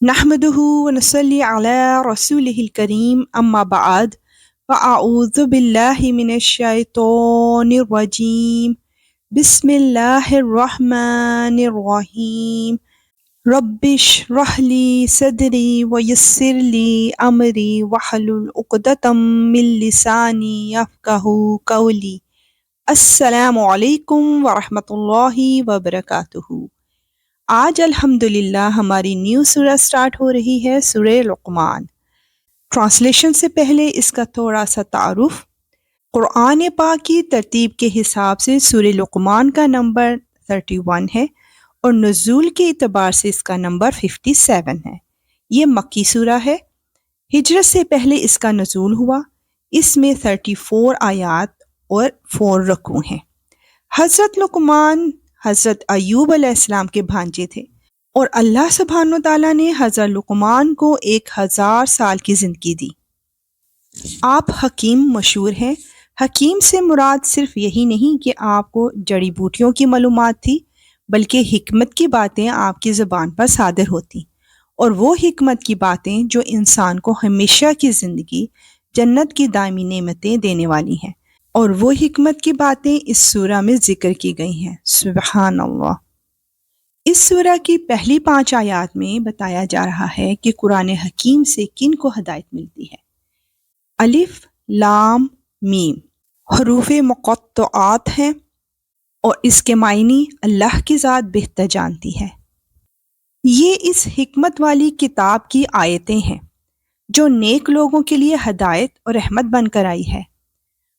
نحمده ونصلي على رسوله الكريم أما بعد فأعوذ بالله من الشيطان الرجيم بسم الله الرحمن الرحيم رب اشرح لي صدري ويسر لي أمري واحلل عقدة من لساني يفقهوا قولي السلام علیکم ورحمۃ اللہ وبرکاتہ۔ آج الحمدللہ ہماری نیو سورہ سٹارٹ ہو رہی ہے، سورہ لقمان۔ ٹرانسلیشن سے پہلے اس کا تھوڑا سا تعارف۔ قرآن پاک کی ترتیب کے حساب سے سورہ لقمان کا نمبر 31 ہے اور نزول کے اعتبار سے اس کا نمبر 57 ہے۔ یہ مکی سورہ ہے۔ ہجرت سے پہلے اس کا نزول ہوا۔ اس میں 34 آیات اور 4 رکوع ہیں۔ حضرت لقمان حضرت ایوب علیہ السلام کے بھانجے تھے اور اللہ سبحانہ وتعالیٰ نے حضرت لقمان کو 1000 سال کی زندگی دی۔ آپ حکیم مشہور ہیں۔ حکیم سے مراد صرف یہی نہیں کہ آپ کو جڑی بوٹیوں کی معلومات تھی، بلکہ حکمت کی باتیں آپ کی زبان پر صادر ہوتی، اور وہ حکمت کی باتیں جو انسان کو ہمیشہ کی زندگی، جنت کی دائمی نعمتیں دینے والی ہیں، اور وہ حکمت کی باتیں اس سورہ میں ذکر کی گئی ہیں۔ سبحان اللہ۔ اس سورہ کی پہلی 5 آیات میں بتایا جا رہا ہے کہ قرآن حکیم سے کن کو ہدایت ملتی ہے۔ الف لام میم حروف مقطعات ہیں اور اس کے معنی اللہ کی ذات بہتر جانتی ہے۔ یہ اس حکمت والی کتاب کی آیتیں ہیں جو نیک لوگوں کے لیے ہدایت اور رحمت بن کر آئی ہے۔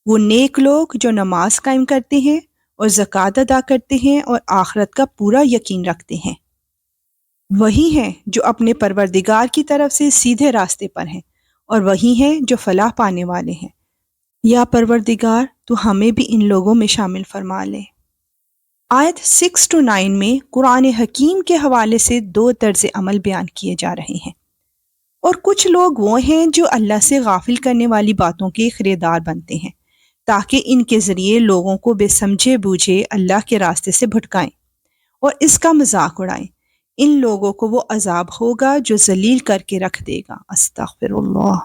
وہ نیک لوگ جو نماز قائم کرتے ہیں اور زکوٰۃ ادا کرتے ہیں اور آخرت کا پورا یقین رکھتے ہیں، وہی ہیں جو اپنے پروردگار کی طرف سے سیدھے راستے پر ہیں، اور وہی ہیں جو فلاح پانے والے ہیں۔ یا پروردگار تو ہمیں بھی ان لوگوں میں شامل فرما لے۔ آیت 6 to 9 میں قرآن حکیم کے حوالے سے 2 طرز عمل بیان کیے جا رہے ہیں، اور کچھ لوگ وہ ہیں جو اللہ سے غافل کرنے والی باتوں کے خریدار بنتے ہیں تاکہ ان کے ذریعے لوگوں کو بے سمجھے بوجھے اللہ کے راستے سے بھٹکائیں اور اس کا مذاق اڑائیں۔ ان لوگوں کو وہ عذاب ہوگا جو ذلیل کر کے رکھ دے گا۔ استغفر اللہ۔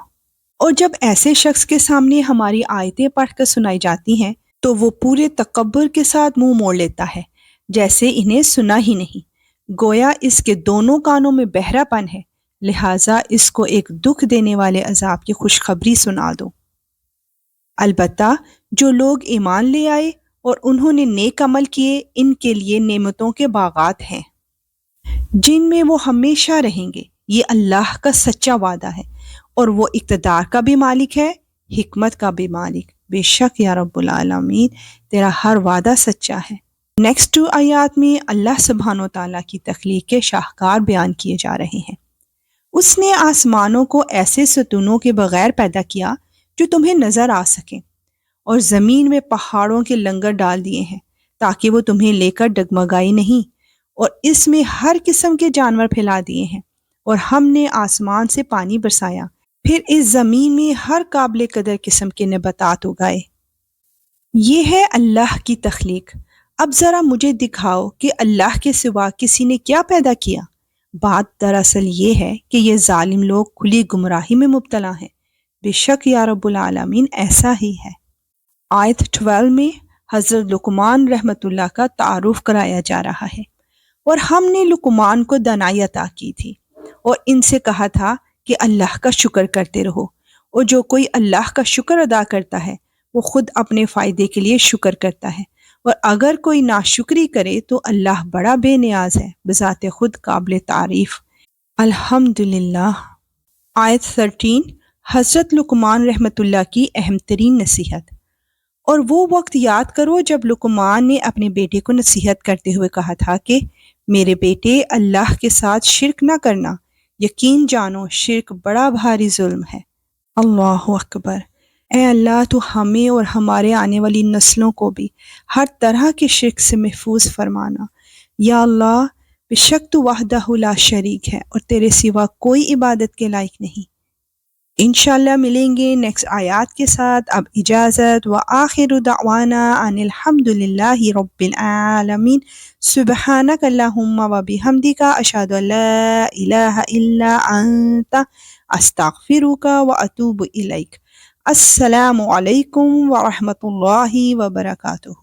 اور جب ایسے شخص کے سامنے ہماری آیتیں پڑھ کر سنائی جاتی ہیں تو وہ پورے تکبر کے ساتھ منہ موڑ لیتا ہے جیسے انہیں سنا ہی نہیں، گویا اس کے دونوں کانوں میں بہرا پن ہے، لہٰذا اس کو ایک دکھ دینے والے عذاب کی خوشخبری سنا دو۔ البتہ جو لوگ ایمان لے آئے اور انہوں نے نیک عمل کیے، ان کے لیے نعمتوں کے باغات ہیں جن میں وہ ہمیشہ رہیں گے۔ یہ اللہ کا سچا وعدہ ہے، اور وہ اقتدار کا بھی مالک ہے، حکمت کا بھی مالک۔ بے شک یا رب العالمین تیرا ہر وعدہ سچا ہے۔ نیکسٹ 2 آیات میں اللہ سبحانہ وتعالیٰ کی تخلیق کے شاہکار بیان کیے جا رہے ہیں۔ اس نے آسمانوں کو ایسے ستونوں کے بغیر پیدا کیا جو تمہیں نظر آ سکیں، اور زمین میں پہاڑوں کے لنگر ڈال دیے ہیں تاکہ وہ تمہیں لے کر ڈگمگائی نہیں، اور اس میں ہر قسم کے جانور پھیلا دیے ہیں، اور ہم نے آسمان سے پانی برسایا، پھر اس زمین میں ہر قابل قدر قسم کے نباتات اگائے۔ یہ ہے اللہ کی تخلیق۔ اب ذرا مجھے دکھاؤ کہ اللہ کے سوا کسی نے کیا پیدا کیا۔ بات دراصل یہ ہے کہ یہ ظالم لوگ کھلی گمراہی میں مبتلا ہیں۔ بے شک یا رب العالمین ایسا ہی ہے۔ آیت 12 میں حضرت لقمان رحمۃ اللہ کا تعارف کرایا جا رہا ہے۔ اور ہم نے لقمان کو دانائی عطا کی تھی اور ان سے کہا تھا کہ اللہ کا شکر کرتے رہو، اور جو کوئی اللہ کا شکر ادا کرتا ہے وہ خود اپنے فائدے کے لیے شکر کرتا ہے، اور اگر کوئی ناشکری کرے تو اللہ بڑا بے نیاز ہے، بذات خود قابل تعریف۔ الحمدللہ۔ آیت 13 حضرت لقمان رحمۃ اللہ کی اہم ترین نصیحت۔ اور وہ وقت یاد کرو جب لقمان نے اپنے بیٹے کو نصیحت کرتے ہوئے کہا تھا کہ میرے بیٹے، اللہ کے ساتھ شرک نہ کرنا، یقین جانو شرک بڑا بھاری ظلم ہے۔ اللہ اکبر۔ اے اللہ تو ہمیں اور ہمارے آنے والی نسلوں کو بھی ہر طرح کے شرک سے محفوظ فرمانا۔ یا اللہ، بے شک تو وحدہ لا شریک ہے اور تیرے سوا کوئی عبادت کے لائق نہیں۔ انشاءاللہ ملیں گے نیکسٹ آیات کے ساتھ. اب اجازت. وآخر دعوانا ان الحمد للہ رب العالمین. سبحانک اللہم و بحمدک اشہد ان لا الہ الا انت استغفرک و اتوب الیک. السلام علیکم ورحمۃ اللہ وبرکاتہ.